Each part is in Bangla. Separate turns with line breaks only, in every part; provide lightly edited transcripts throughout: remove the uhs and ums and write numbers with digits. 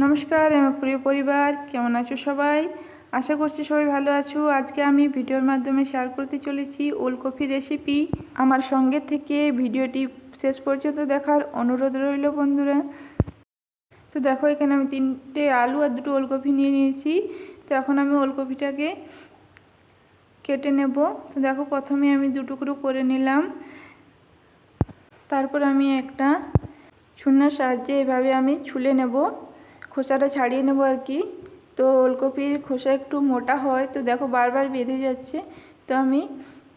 নমস্কার আমার প্রিয় পরিবার, কেমন আছো সবাই? আশা করছি সবাই ভালো আছো। আজকে আমি ভিডিওর মাধ্যমে শেয়ার করতে চলেছি ওলকপি রেসিপি। আমার সঙ্গে থেকে ভিডিওটি শেষ পর্যন্ত দেখার অনুরোধ রইল বন্ধুরা। তো দেখো, এখানে আমি 3টে আলু আর 2টো ওলকপি নিয়ে নিয়েছি। তো এখন আমি ওলকপিটাকে কেটে নেব। তো দেখো, প্রথমে আমি 2 টুকরো করে নিলাম। তারপর আমি একটা ছুরির সাহায্যে এভাবে আমি ছুলে নেব, খোসাটা ছাড়িয়ে নেব আর কি। তো ওলকপির খোসা একটু মোটা হয়, তো দেখো বারবার বেঁধে যাচ্ছে, তো আমি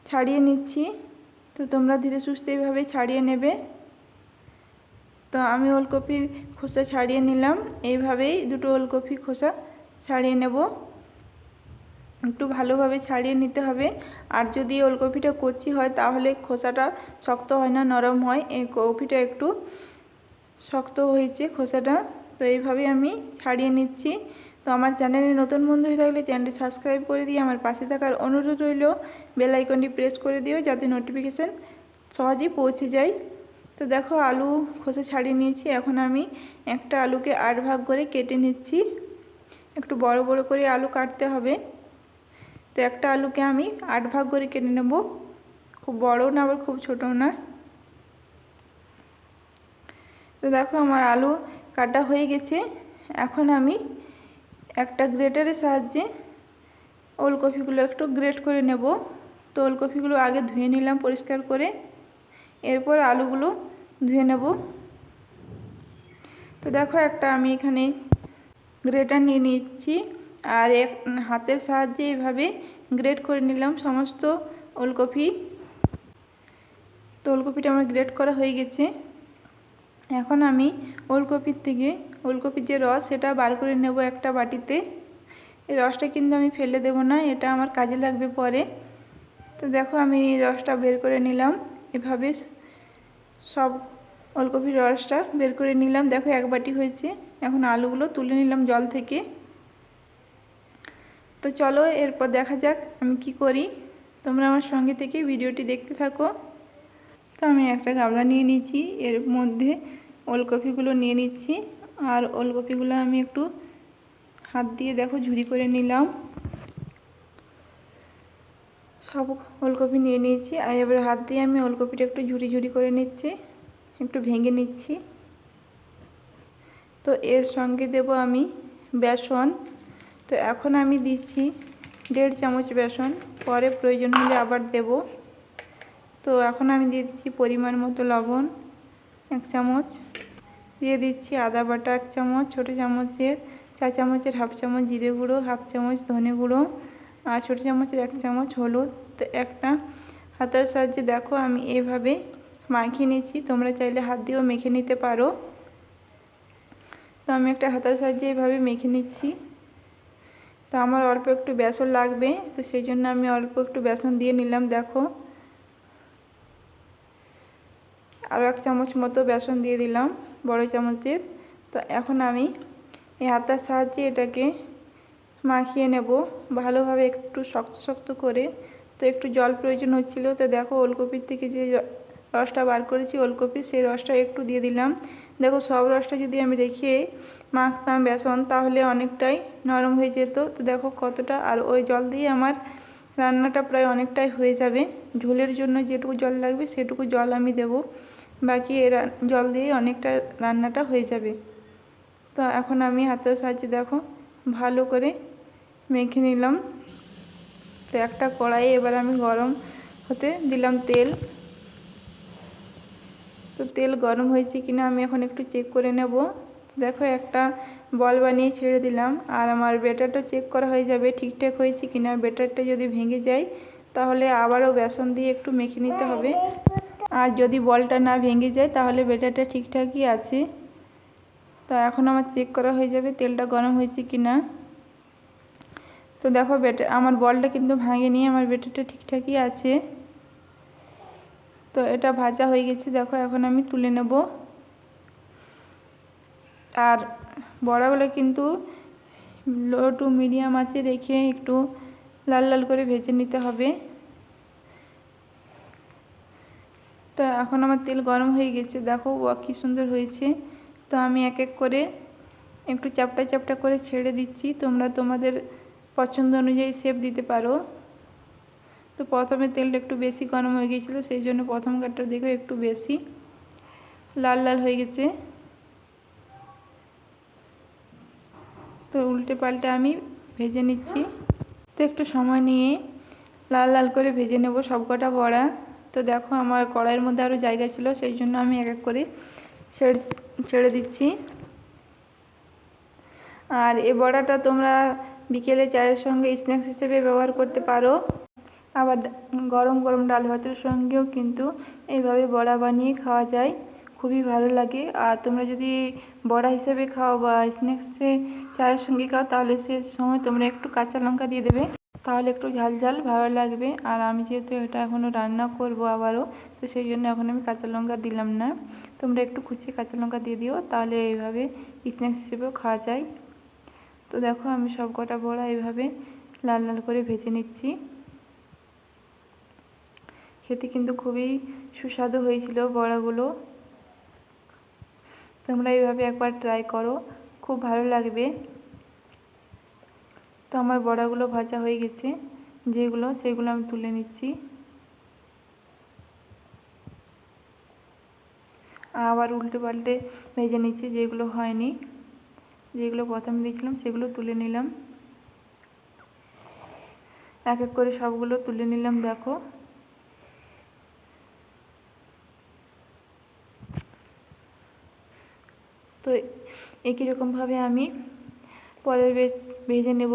ছাড়িয়ে নিচ্ছি। তো তোমরা ধীরে সুস্থে এইভাবে ছাড়িয়ে নেবে। তো আমি ওলকপির খোসা ছাড়িয়ে নিলাম। এইভাবেই 2টো ওলকপি খোসা ছাড়িয়ে নেব, একটু ভালোভাবে ছাড়িয়ে নিতে হবে। আর যদি ওলকপিটা কচি হয় তাহলে খোসাটা শক্ত হয় না, নরম হয়। এই কপিটা একটু শক্ত হয়েছে খোসাটা, তো এইভাবে আমি ছাড়িয়ে নিচ্ছি। তো আমার চ্যানেলে নতুন বন্ধু হয়ে থাকলে চ্যানেলটি সাবস্ক্রাইব করে দিয়ে আমার পাশে থাকার অনুরোধ রইল। বেল আইকনটি প্রেস করে দিও যাতে নোটিফিকেশান সহজেই পৌঁছে যায়। তো দেখো, আলু খোসা ছাড়িয়ে নিয়েছি। এখন আমি একটা আলুকে 8 ভাগ করে কেটে নিচ্ছি। একটু বড় বড় করে আলু কাটতে হবে। তো একটা আলুকে আমি 8 ভাগ করে কেটে নেব, খুব বড় না আবার খুব ছোট না। তো দেখো, আমার আলু কাটা হয়ে গেছে। এখন আমি একটা গ্রেটারের সাহায্যে ওলকপিগুলো একটু গ্রেট করে নেব। তো ওলকপিগুলো আগে ধুয়ে নিলাম পরিষ্কার করে, এরপর আলুগুলো ধুয়ে নেব। তো দেখো, একটা আমি এখানে গ্রেটার নিয়ে নিচ্ছি আর এক হাতের সাহায্যে এইভাবে গ্রেট করে নিলাম সমস্ত ওলকপি। তো ওলকপিটা আমার গ্রেট করা হয়ে গেছে। এখন আমি ওলকপির থেকে ওলকপির যে রস সেটা বার করে নেব একটা বাটিতে। এই রসটা কিন্তু আমি ফেলে দেব না, এটা আমার কাজে লাগবে পরে। তো দেখো, আমি রসটা বের করে নিলাম। এভাবে সব ওলকপির রসটা বের করে নিলাম। দেখো, এক বাটি হয়েছে। এখন আলুগুলো তুলে নিলাম জল থেকে। তো চলো এরপর দেখা যাক আমি কি করি। তোমরা আমার সঙ্গে থেকে ভিডিওটি দেখতে থাকো। তো আমি একটা গামলা নিয়ে নিচ্ছি, এর মধ্যে ওলকপিগুলো নিয়ে নিচ্ছি। আর ওলকপিগুলো আমি একটু হাত দিয়ে দেখো ঝুরি করে নিলাম। সব ওলকপি নিয়ে নিয়েছি, আর এবার হাত দিয়ে আমি ওলকপিটা একটু ঝুরি ঝুরি করে নিচ্ছি, একটু ভেঙে নিচ্ছি। তো এর সঙ্গে দেব আমি বেসন। তো এখন আমি দিচ্ছি 1.5 চামচ বেসন, পরে প্রয়োজন হলে আবার দেব। তো এখন আমি দিয়ে দিচ্ছি পরিমাণ মতো লবণ 1 চামচ, দিয়ে দিচ্ছি আদা বাটা 1 চামচ, ছোটো চামচের 4 চামচের হাফ চামচ জিরে গুঁড়ো, হাফ চামচ ধনে গুঁড়ো, আর ছোটো চামচের 1 চামচ হলুদ। তো একটা হাতের সাহায্যে দেখো আমি এভাবে মাখিয়ে নিচ্ছি, তোমরা চাইলে হাত দিয়েও মেখে নিতে পারো। তো আমি একটা হাতের সাহায্যে এভাবে মেখে নিচ্ছি। তো আমার অল্প একটু বেসন লাগবে, তো সেই জন্য আমি অল্প একটু বেসন দিয়ে নিলাম। দেখো, আরও 1 চামচ মতো বেসন দিয়ে দিলাম বড় চামচের। তো এখন আমি এই হাতের সাহায্যে এটাকে মাখিয়ে নেব ভালোভাবে, একটু শক্ত শক্ত করে। তো একটু জল প্রয়োজন হচ্ছিল। তো দেখো, ওলকপির থেকে যে রসটা বার করেছি ওলকপির, সেই রসটা একটু দিয়ে দিলাম। দেখো, সব রসটা যদি আমি রেখে মাখতাম বেসন তাহলে অনেকটাই নরম হয়ে যেত। তো দেখো কতটা, আর ওই জল দিয়ে আমার রান্নাটা প্রায় অনেকটাই হয়ে যাবে। ঝোলের জন্য যেটুকু জল লাগবে সেটুকু জল আমি দেব, বাকি এর জল দিয়ে অনেকটা রান্নাটা হয়ে যাবে। তো এখন আমি হাতের সাহায্যে দেখো ভালো করে মেখে নিলাম। তো একটা কড়াইয়ে এবার আমি গরম হতে দিলাম তেল। তো তেল গরম হয়েছে কিনা আমি এখন একটু চেক করে নেব। দেখো, একটা বল বানিয়ে ছেড়ে দিলাম, আর আমার ব্যাটারটা চেক করা হয়ে যাবে ঠিকঠাক হয়েছে কিনা। ব্যাটারটা যদি ভেঙে যায় তাহলে আবারও বেসন দিয়ে একটু মেখে নিতে হবে, আর যদি বলটা না ভেঙে যায় তাহলে ব্যাটারটা ঠিকঠাকই আছে। তো এখন আমার চেক করা হয়ে যাবে তেলটা গরম হয়েছে কিনা। তো দেখো, আমার বলটা কিন্তু ভাঙেনি, আমার ব্যাটারটা ঠিকঠাকই আছে। তো এটা ভাজা হয়ে গেছে। দেখো, এখন আমি তুলে নেব। আর বড়াগুলো কিন্তু লো টু মিডিয়াম আঁচে রেখে একটু লাল লাল করে ভেজে নিতে হবে। তো এখন আমার তেল গরম হয়ে গেছে, দেখো কি সুন্দর হয়েছে। তো আমি এক এক করে একটু চ্যাপটা চ্যাপটা করে ছেড়ে দিচ্ছি, তোমরা তোমাদের পছন্দ অনুযায়ী শেপ দিতে পারো। তো প্রথমে তেলটা একটু বেশি গরম হয়ে গিয়েছিলো, সেই জন্য প্রথম কাটটা দেখো একটু বেশি লাল লাল হয়ে গেছে। তো উল্টে পাল্টে আমি ভেজে নিচ্ছি। তো একটু সময় নিয়ে লাল লাল করে ভেজে নেব সবকটা বড়া। তো দেখো আমার কড়াইয়ের মধ্যে আরও জায়গা ছিল, সেই জন্য আমি এক এক করে ছেড়ে দিচ্ছি। আর এই বড়াটা তোমরা বিকেলে চায়ের সঙ্গে স্ন্যাক্স হিসেবে ব্যবহার করতে পারো। আবার গরম গরম ডাল ভাতের সঙ্গেও কিন্তু এইভাবে বড়া বানিয়ে খাওয়া যায়, খুবই ভালো লাগে। আর তোমরা যদি বড়া হিসেবে খাও বা স্ন্যাক্সে চায়ের সঙ্গে খাও, তাহলে সে সময় তোমরা একটু কাঁচা লঙ্কা দিয়ে দেবে, তাহলে একটু ঝাল ঝাল ভালো লাগবে। আর আমি যেহেতু এটা এখনও রান্না করব আবারও, তো সেই জন্য এখন আমি কাঁচা লঙ্কা দিলাম না। তোমরা একটু কুচিয়ে কাঁচা লঙ্কা দিয়ে দিও, তাহলে এইভাবে স্ন্যাক্স হিসেবেও খাওয়া যায়। তো দেখো আমি সব কটা বড়া এইভাবে লাল লাল করে ভেজে নিচ্ছি। খেতে কিন্তু খুবই সুস্বাদু হয়েছিল বড়াগুলো। তোমরা এইভাবে একবার ট্রাই করো, খুব ভালো লাগবে। তো আমার বড়াগুলো ভাজা হয়ে গেছে, যেগুলো সেগুলো আমি তুলে নিচ্ছি। আবার উল্টে পাল্টে ভেজে নিচ্ছি, যেগুলো হয়নি, যেগুলো প্রথমে দিয়েছিলাম সেগুলো তুলে নিলাম। এক এক করে সবগুলো তুলে নিলাম। দেখো তো একই রকমভাবে আমি পরের ভেজে নেব।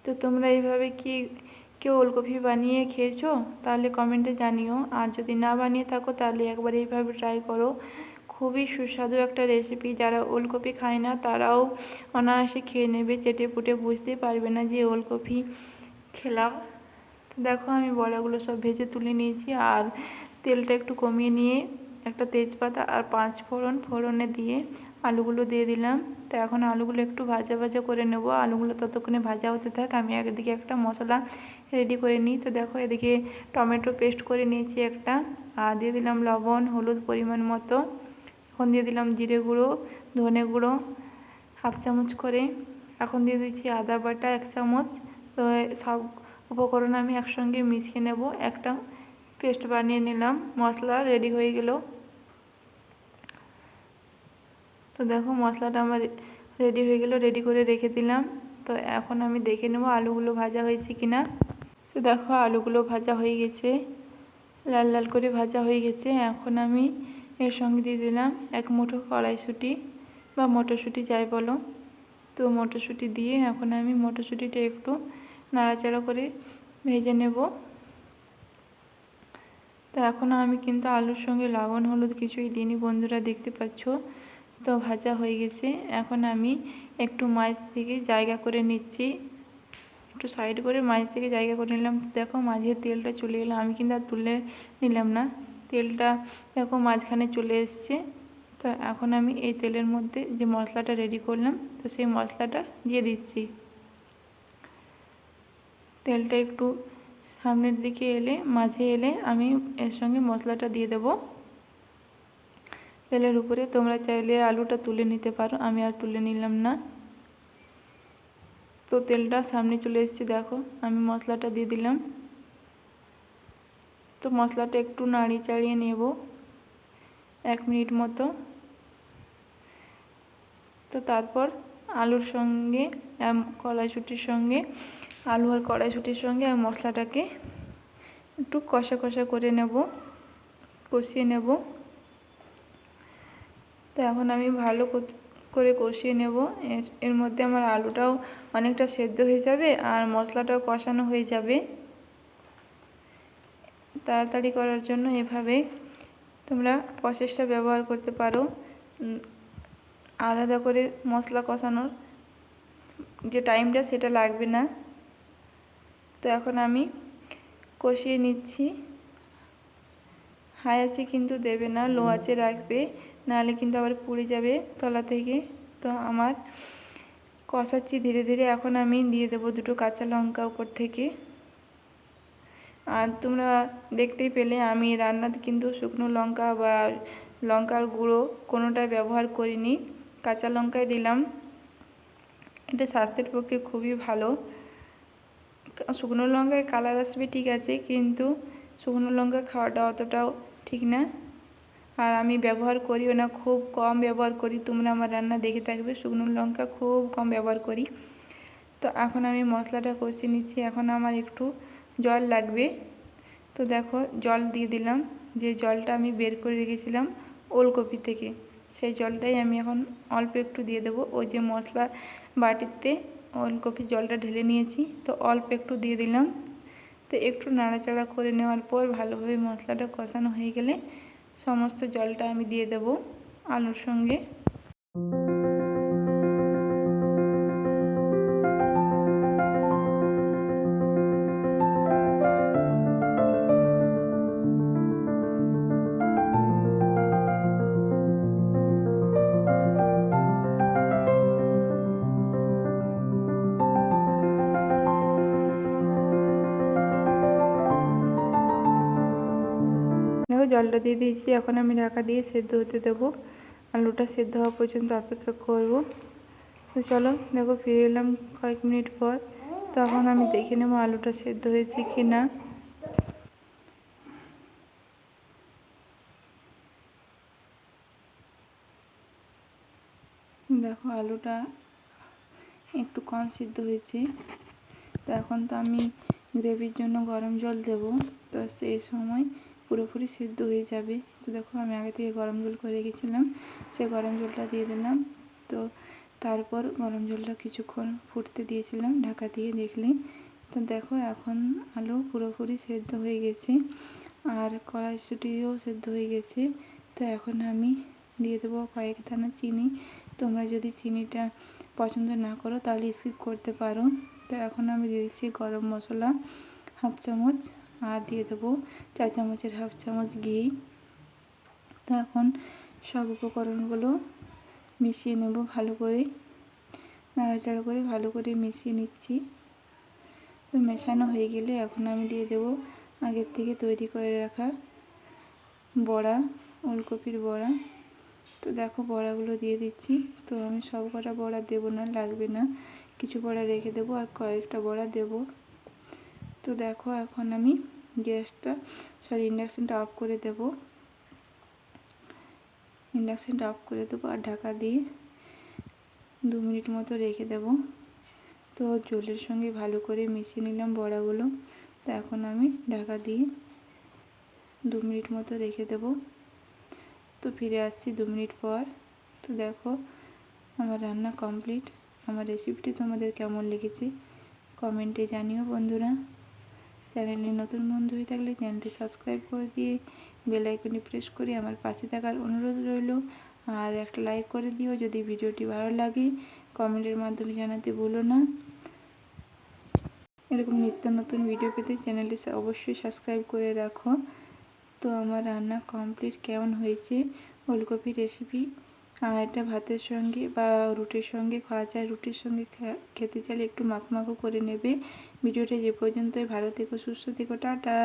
তো তোমরা এইভাবে কি কেউ ওলকপি বানিয়ে খেয়েছো? তাহলে কমেন্টে জানিও। আর যদি না বানিয়ে থাকো তাহলে একবার এইভাবে ট্রাই করো, খুবই সুস্বাদু একটা রেসিপি। যারা ওলকপি খায় না তারাও অনায়াসে খেয়ে নেবে, চেটে পুটে বুঝতেই পারবে না যে ওলকপি খেলাম। তো দেখো আমি বড়াগুলো সব ভেজে তুলে নিয়েছি, আর তেলটা একটু কমিয়ে নিয়ে একটা তেজপাতা আর 5 ফোড়নে দিয়ে আলুগুলো দিয়ে দিলাম। তো এখন আলুগুলো একটু ভাজা ভাজা করে নেব। আলুগুলো ততক্ষণে ভাজা হতে থাক, আমি একদিকে একটা মশলা রেডি করে নিই। তো দেখো এদিকে টমেটো পেস্ট করে নিয়েছি একটা, আর দিয়ে দিলাম লবণ হলুদ পরিমাণ মতো। এখন দিয়ে দিলাম জিরে গুঁড়ো ধনে গুঁড়ো 1/2 চামচ করে। এখন দিয়ে দিচ্ছি আদা বাটা 1 চামচ। তো সব উপকরণ আমি একসঙ্গে মিশিয়ে নেব, একটা পেস্ট বানিয়ে নিলাম। মশলা রেডি হয়ে গেল। তো দেখো মশলাটা আমার রেডি হয়ে গেল, রেডি করে রেখে দিলাম। তো এখন আমি দেখে নেব আলুগুলো ভাজা হয়েছে কিনা। তো দেখো আলুগুলো ভাজা হয়ে গেছে, লাল লাল করে ভাজা হয়ে গেছে। এখন আমি এর সঙ্গে দিয়ে দিলাম 1 মুঠো কড়াইশুঁটি বা মটরশুঁটি যাই বলো। তো মটরশুঁটি দিয়ে এখন আমি মটরশুঁটিটা একটু নাড়াচাড়া করে ভেজে নেব। তো এখন আমি কিন্তু আলুর সঙ্গে লবণ হলুদ কিছুই দিইনি বন্ধুরা, দেখতে পাচ্ছ। তো ভাজা হয়ে গেছে। এখন আমি একটু মাছ থেকে জায়গা করে নিচ্ছি, একটু সাইড করে মাছ থেকে জায়গা করে নিলাম। দেখো মাঝে তেলটা চলে এলো, আমি কিন্তু আর তুলে নিলাম না, তেলটা দেখো মাঝখানে চলে এসছে। তো এখন আমি এই তেলের মধ্যে যে মশলাটা রেডি করলাম, তো সেই মশলাটা দিয়ে দিচ্ছি। তেলটা একটু সামনের দিকে এলে মাঝে এলে আমি এর সঙ্গে মশলাটা দিয়ে দেব তেলের উপরে। তোমরা চাইলে আলুটা তুলে নিতে পারো, আমি আর তুলে নিলাম না। তো তেলটা সামনে চলে এসেছে, দেখো আমি মশলাটা দিয়ে দিলাম। তো মশলাটা একটু নাড়িয়ে চাড়িয়ে নেব 1 মিনিট মতো। তো তারপর আলুর সঙ্গে কড়াইশুঁটির সঙ্গে আলু আর কড়াইশুঁটির সঙ্গে মশলাটাকে একটু কষা কষা করে নেব, কষিয়ে নেব। তো এখন আমি ভালো করে কষিয়ে নেব। এর মধ্যে আমার আলুটাও অনেকটা সেদ্ধ হয়ে যাবে আর মশলাটাও কষানো হয়ে যাবে। তাড়াতাড়ি করার জন্য এভাবে তোমরা প্রসেসটা ব্যবহার করতে পারো। আলাদা করে মশলা কষানোর যে টাইমটা সেটা লাগবে না। তো এখন আমি কষিয়ে নিচ্ছি। হাই আঁচে কিন্তু দেবে না, লো আঁচে রাখবে, নাহলে কিন্তু আবার পুড়ে যাবে তলা থেকে। তো আমার কষাচ্ছি ধীরে ধীরে। এখন আমি দিয়ে দেবো 2 কাঁচা লঙ্কা উপর থেকে। আর তোমরা দেখতেই পেলে আমি রান্নাতে কিন্তু শুকনো লঙ্কা বা লঙ্কার গুঁড়ো কোনোটাই ব্যবহার করিনি, কাঁচা লঙ্কাই দিলাম। এটা স্বাস্থ্যের পক্ষে খুবই ভালো। শুকনো লঙ্কায় কালার আসবে ঠিক আছে, কিন্তু শুকনো লঙ্কা খাওয়াটা অতটাও ঠিক না। আর আমি ব্যবহার করিও না, খুব কম ব্যবহার করি। তোমরা আমার রান্না দেখে থাকবে, শুকনো লঙ্কা খুব কম ব্যবহার করি। তো এখন আমি মশলাটা কষিয়ে নিচ্ছি। এখন আমার একটু জল লাগবে, তো দেখো জল দিয়ে দিলাম। যে জলটা আমি বের করে রেখেছিলাম ওলকপি থেকে, সেই জলটাই আমি এখন অল্প একটু দিয়ে দেবো। ওই যে মশলা বাটিতে ওলকপির জলটা ঢেলে নিয়েছি, তো অল্প একটু দিয়ে দিলাম। তো একটু নাড়াচাড়া করে নেওয়ার পর ভালোভাবে মশলাটা কষানো হয়ে গেলে সমস্ত জলটা আমি দিয়ে দেব আলুর সঙ্গে। দেখো জলটা দিয়ে দিয়েছি, এখন আমি ঢাকা দিয়ে সেদ্ধ হতে দেবো। আলুটা সেদ্ধ হওয়া পর্যন্ত অপেক্ষা করব। তো চলো দেখো ফিরে এলাম কয়েক মিনিট পর। তখন আমি দেখে নেবো আলুটা সেদ্ধ হয়েছে কি না। দেখো আলুটা একটু কম সিদ্ধ হয়েছে। তো এখন তো আমি গ্রেভির জন্য গরম জল দেব, তো সেই সময় পুরোপুরি সিদ্ধ হয়ে যাবে। তো দেখো আমি আগে থেকে গরম জল করে রেখেছিলাম, সেই গরম জলটা দিয়ে দিলাম। তো তারপর গরম জলটা কিছুক্ষণ ফুটতে দিয়েছিলাম ঢাকা দিয়ে, দেখলে তো দেখো এখন আলু পুরোপুরি সেদ্ধ হয়ে গেছে আর কড়াইশুঁটিও সেদ্ধ হয়ে গেছে। তো এখন আমি দিয়ে দেবো কয়েক দানা চিনি। তোমরা যদি চিনিটা পছন্দ না করো তাহলে স্কিপ করতে পারো। তো এখন আমি দিয়ে দিচ্ছি গরম মশলা হাফ চামচ, আর দিয়ে দেবো 4 চামচের হাফ চামচ ঘি। তো এখন সব উপকরণগুলো মিশিয়ে নেব ভালো করে, নাড়াচাড়া করে ভালো করে মিশিয়ে নিচ্ছি। তো মেশানো হয়ে গেলে এখন আমি দিয়ে দেব আগের থেকে তৈরি করে রাখা বড়া, ওলকপির বড়া। তো দেখো বড়াগুলো দিয়ে দিচ্ছি। তো আমি সব কটা বড়া দেবো না, লাগবে না, কিছু বড়া রেখে দেবো আর কয়েকটা বড়া দেব। তো দেখো এখন আমি ইন্ডাকশানটা অফ করে দেব। ইন্ডাকশানটা অফ করে দেবো আর ঢাকা দিয়ে 2 মিনিট মতো রেখে দেব। তো জলের সঙ্গে ভালো করে মিশিয়ে নিলাম বড়াগুলো। তো এখন আমি ঢাকা দিয়ে 2 মিনিট মতো রেখে দেব। তো ফিরে আসছি 2 মিনিট পর। তো দেখো আমার রান্না কমপ্লিট। আমার রেসিপিটি তোমাদের কেমন লেগেছে কমেন্টে জানিও বন্ধুরা। চ্যানেলে নতুন বন্ধু হয়ে থাকলে চ্যানেলটি সাবস্ক্রাইব করে দিয়ে বেল আইকনটি প্রেস করে আমার পাশে থাকার অনুরোধ রইল। আর একটা লাইক করে দিও যদি ভিডিওটি ভালো লাগে, কমেন্টের মাধ্যমে জানাতে ভুলো না। এরকম নিত্য নতুন ভিডিও পেতে চ্যানেলটি অবশ্যই সাবস্ক্রাইব করে রাখো। তো আমার রান্না কমপ্লিট। কেমন হয়েছে ওলকপি রেসিপি? আর এটা ভাতের সঙ্গে বা রুটির সঙ্গে খাওয়া যায়। রুটির সঙ্গে খেতে চাইলে একটু মাখো মাখো করে নেবে। ভিডিওটা যে পর্যন্তই, ভালো থেকো, সুস্থ থেকো, টাটা।